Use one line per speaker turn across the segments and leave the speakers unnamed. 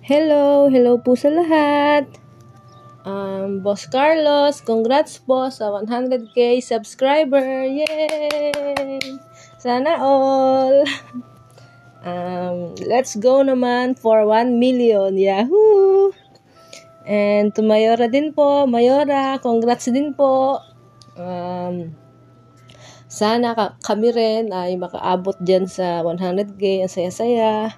Hello po sa lahat. Boss Carlos, congrats po sa 100k subscriber. Yay! Sana all. Let's go naman for 1 million. Yahoo! And to Mayora din po. Mayora, congrats din po. Sana kami rin ay makaabot dyan sa 100k. Ang saya-saya.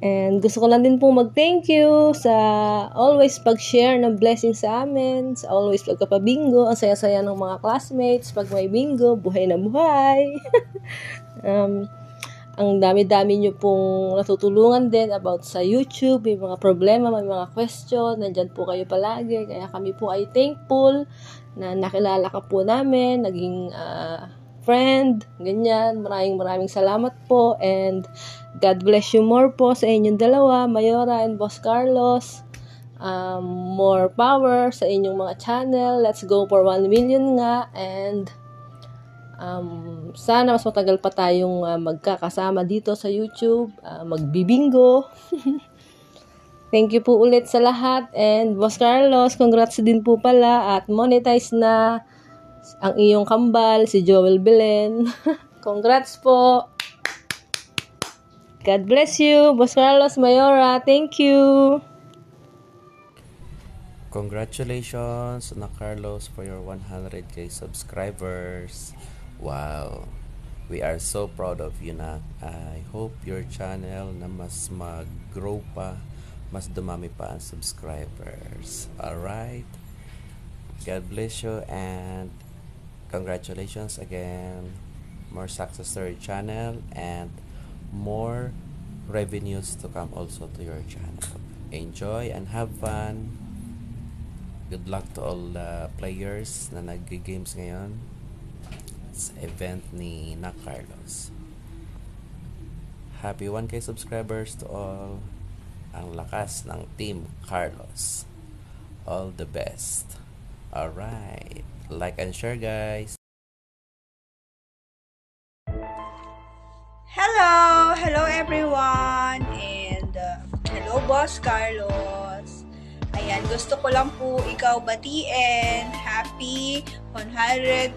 And gusto ko lang din po mag-thank you sa always pag-share ng blessing sa amin, sa always pagkapabingo, ang saya-saya ng mga classmates, pag may bingo, buhay na buhay. Ang dami-dami nyo pong natutulungan din about sa YouTube, may mga problema, may mga question, nandyan po kayo palagi, kaya kami po ay thankful na nakilala ka po namin, naging friend, ganyan. Maraming salamat po, and God bless you more po sa inyong dalawa, Mayora and Boss Carlos. More power sa inyong mga channel. Let's go for 1 million nga, and sana mas matagal pa tayong magkakasama dito sa YouTube, magbibingo. Thank you po ulit sa lahat, and Boss Carlos, congrats din po pala at monetize na ang iyong kambal, si Joel Belen. Congrats po. God bless you, Boss Carlos, Mayora. Thank you.
Congratulations, na Carlos, for your 100k subscribers. Wow. We are so proud of you, na. I hope your channel na mas mag-grow pa, mas dumami pa ang subscribers. Alright. God bless you, and congratulations again. More success to your channel, and more revenues to come also to your channel. Enjoy and have fun. Good luck to all the players na nag-games ngayon sa event ni na Carlos. Happy 1k subscribers to all. Ang lakas ng Team Carlos. All the best. Alright. Like and share, guys.
Hello everyone, and hello Boss Carlos. Ayan, gusto ko lang po ikaw batiin. Happy 100,000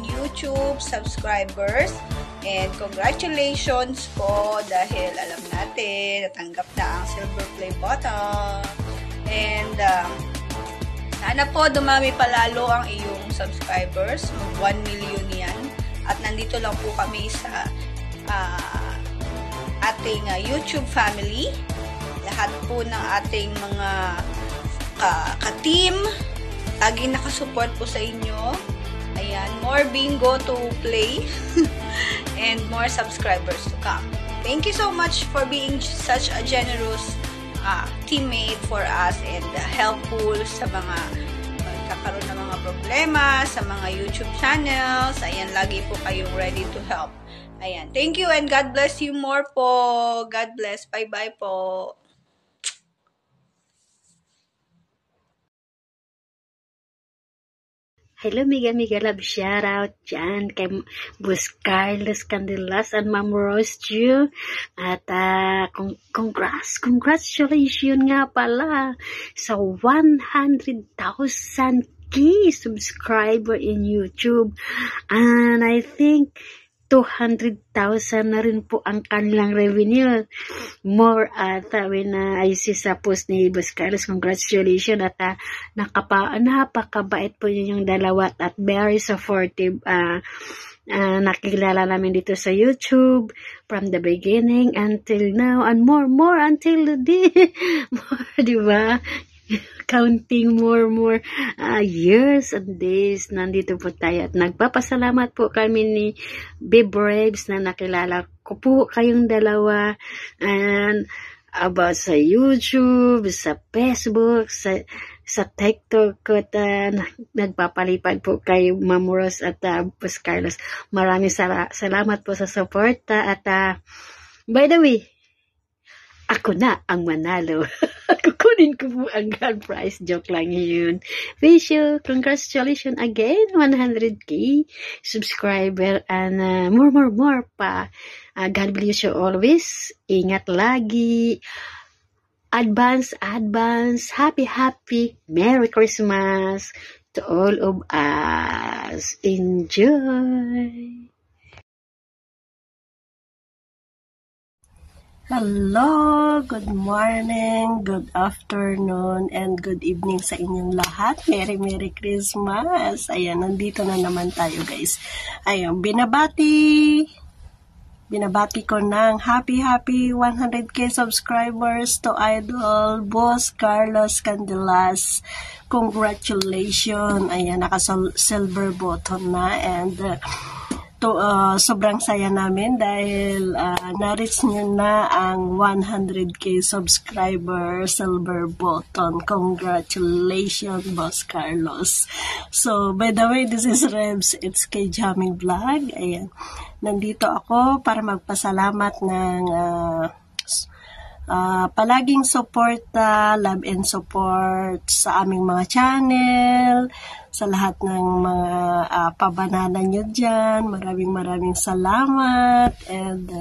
YouTube subscribers, and congratulations po dahil alam natin natanggap na ang silver play button, and sana po dumami palalo ang iyong subscribers, mag 1 million yan, at nandito lang po kami sa ating YouTube family. Lahat po ng ating mga ka-team laging nakasupport po sa inyo. Ayan, more bingo to play and more subscribers to come. Thank you so much for being such a generous teammate for us, and helpful sa mga magkakaroon ng mga problema sa mga YouTube channels. Ayan, lagi po kayong ready to help. Ayan. Thank you, and God bless you more po. God bless. Bye-bye po.
Hello, Mega Love. Shout out dyan kay Boss Carlos Candelas and Ma'am Rose Ju. At congratulations nga pala sa 100,000 subscriber in YouTube. And I think 200,000 na rin po ang kanilang revenue. More when I see sa post ni Boss Carlos. Congratulations, at napakabait po yun yung dalawa, at very supportive. Nakilala namin dito sa YouTube from the beginning until now, and more until the day. More, diba? Counting more years and days, nandito po tayo, at nagpapasalamat po kami ni Braves na nakilala ko po kayong dalawa, and about sa YouTube, sa Facebook, sa TikTok, at nagpapalipad po kay Ma'am Rose at Boss Carlos. Maraming salamat po sa support, at by the way, ako na ang manalo. Ako kunin ko po ang grand prize. Joke lang yun. Wish you congratulations again, 100k subscriber, and more pa. God bless you always. Ingat lagi. Advance, happy Merry Christmas to all of us. Enjoy!
Hello, good morning, good afternoon, and good evening sa inyong lahat. Merry Christmas! Ayan, nandito na naman tayo guys. Ayan, binabati ko ng happy 100k subscribers to Idol Boss Carlos Candelas. Congratulations! Ayan, naka-silver button na, and sobrang saya namin dahil na-reach nyo na ang 100k subscriber silver button. Congratulations, Boss Carlos. So, by the way, this is Rebs. It's K Jamming Vlog. Ayan. Nandito ako para magpasalamat ng palaging suporta, love and support sa aming mga channel, sa lahat ng mga pabanana nyo dyan. Maraming salamat, and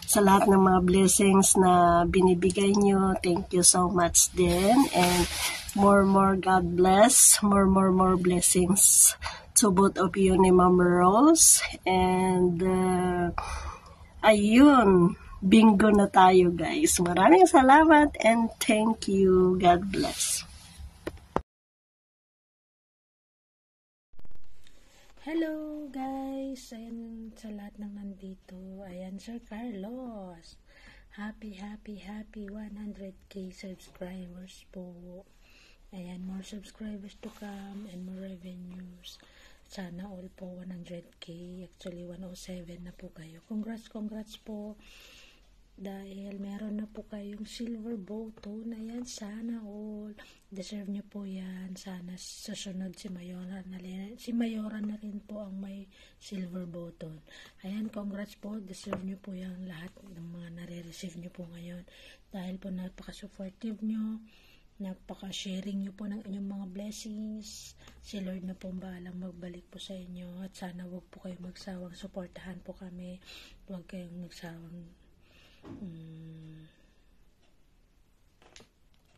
sa lahat ng mga blessings na binibigay nyo, thank you so much din, and more God bless, more blessings to both of you ni Ma'am Rose, and ayun, bingo na tayo guys. Maraming salamat and thank you. God bless.
Hello guys! Ayan sa lahat ng nandito. Ayan, Sir Carlos. Happy 100k subscribers po. Ayan, more subscribers to come and more revenues. Sana all po 100k. Actually 107 na po kayo. Congrats po. Dahil meron na po kayong silver button. Ayan, sana all. Deserve nyo po yan. Sana susunod si Mayora na rin po ang may silver button. Ayan, congrats po. Deserve nyo po yan lahat ng mga nare-receive nyo po ngayon. Dahil po napaka-supportive nyo. Napaka-sharing nyo po ng inyong mga blessings. Si Lord na po bahalang magbalik po sa inyo. At sana wag po kayong magsawang suportahan po kami. Wag kayong magsawang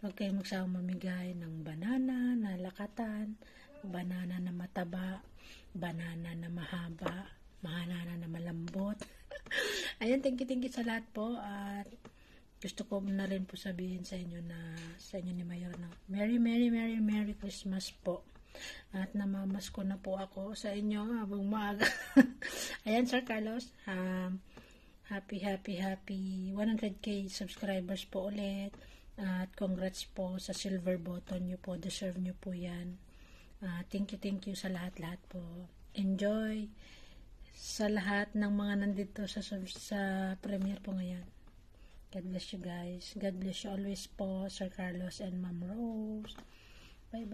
huwag kayong magsawang mamigay ng banana na lakatan, banana na mataba, banana na mahaba, banana na malambot. Ayan, thank you sa lahat po. At gusto ko na rin po sabihin sa inyo ni Mayor na Merry Christmas po. At namamas ko na po ako sa inyo habang maaga. Ayan, Sir Carlos, happy 100k subscribers po ulit, at congrats po sa silver button nyo po. Deserve nyo po yan. Thank you sa lahat po. Enjoy sa lahat ng mga nandito sa premiere po ngayon. God bless you guys. God bless you always po, Sir Carlos and Ma'am Rose. Bye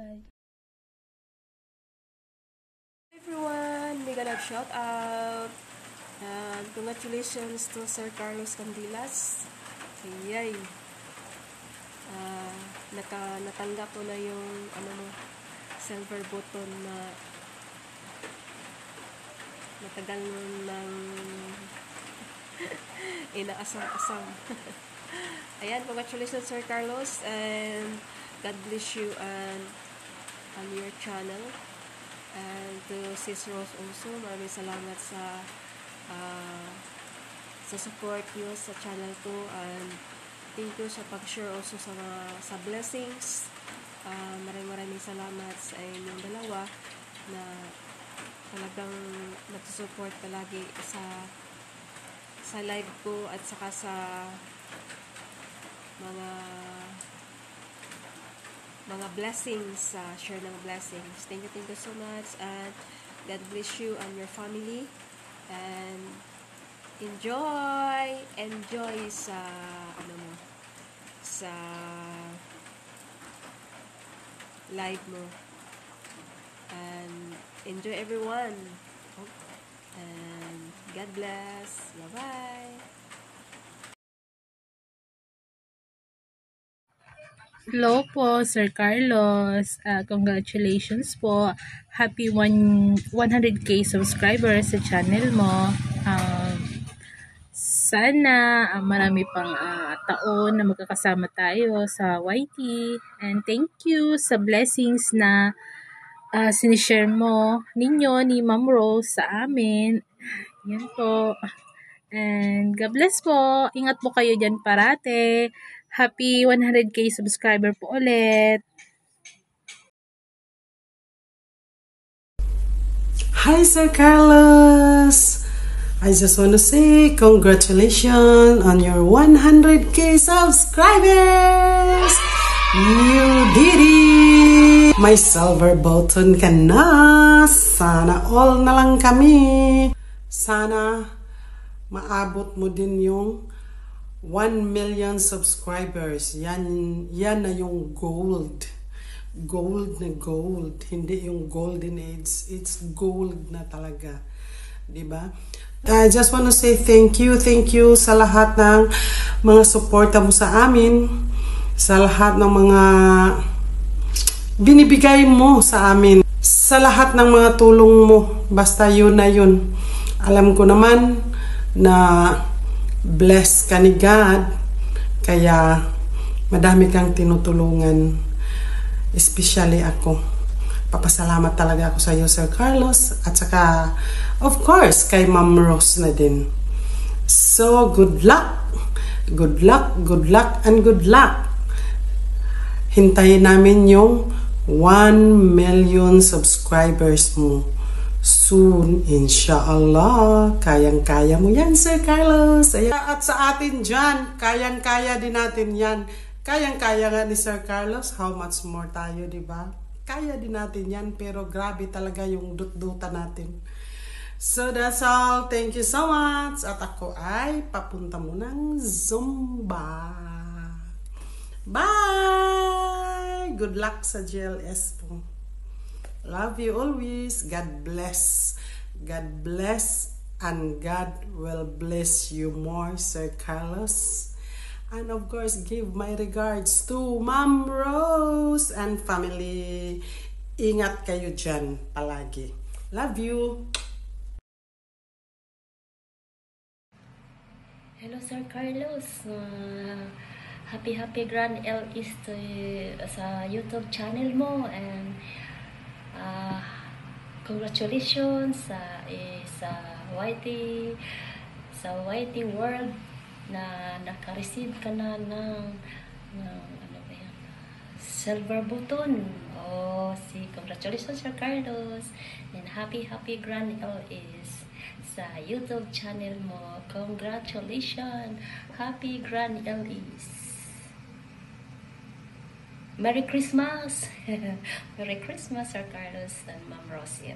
Everyone, mega love shout out. And congratulations to Sir Carlos Candelas. Yay! Natanggap ko na yung silver button na matagal nang inaasam-asam. Ayan, congratulations Sir Carlos, and God bless you and on your channel. And to Sis Rose also, maraming salamat sa support nyo sa channel ko, and thank you sa pag-share also sa blessings. Maraming salamat sa inyong dalawa na talagang nagsusupport palagi sa live ko at saka sa mga blessings, share ng blessings. Thank you so much, and God bless you and your family, and enjoy sa sa live mo, and enjoy everyone, and God bless. Bye-bye.
Hello po, Sir Carlos. Congratulations po. Happy 100k subscribers sa channel mo. Sana marami pang taon na magkakasama tayo sa YT. And thank you sa blessings na sinishare mo ninyo ni Ma'am Rose sa amin. Yan po. And God bless po. Ingat po kayo dyan parate. Happy 100k subscriber po ulit.
Hi, Sir Carlos. I just want to say congratulations on your 100k subscribers. You did it. May silver button ka na. Sana all na lang kami. Sana maabot mo din yung 1 million subscribers. Yan na yung gold. Gold na gold. Hindi yung golden age. It's gold na talaga. Diba? I just want to say thank you sa lahat ng mga suporta mo sa amin. Sa lahat ng mga binibigay mo sa amin. Sa lahat ng mga tulong mo. Basta yun na yun. Alam ko naman na blessed ka ni God, kaya madami kang tinutulungan, especially ako. Papasalamat talaga ako sa iyo, Sir Carlos, at saka of course kay Ma'am Rose na din. So good luck, good luck, good luck, and good luck. Hintayin namin yung 1 million subscribers mo soon, inshallah. Kayang-kaya mo yan, Sir Carlos. At sa atin dyan, kayang-kaya din natin yan. Kayang-kaya nga ni Sir Carlos. How much more tayo, diba? Kaya din natin yan, pero grabe talaga yung dut-duta natin. So that's all. Thank you so much. At ako ay papunta mo ng Zumba. Bye! Good luck sa GLS po. Love you always. God bless. God bless, and God will bless you more, Sir Carlos. And of course, give my regards to Ma'am Rose and family. Ingat kayo dyan palagi. Love you.
Hello, Sir Carlos. Happy Grand L East sa YouTube channel mo, and congratulations sa YT World na naka-receive ka na ng ano ba yan, silver button. Congratulations, Sir Carlos, and happy Grand LS sa YouTube channel mo. Congratulations, happy Grand LS. Merry Christmas! Merry Christmas, Sir Carlos and Ma'am Rose.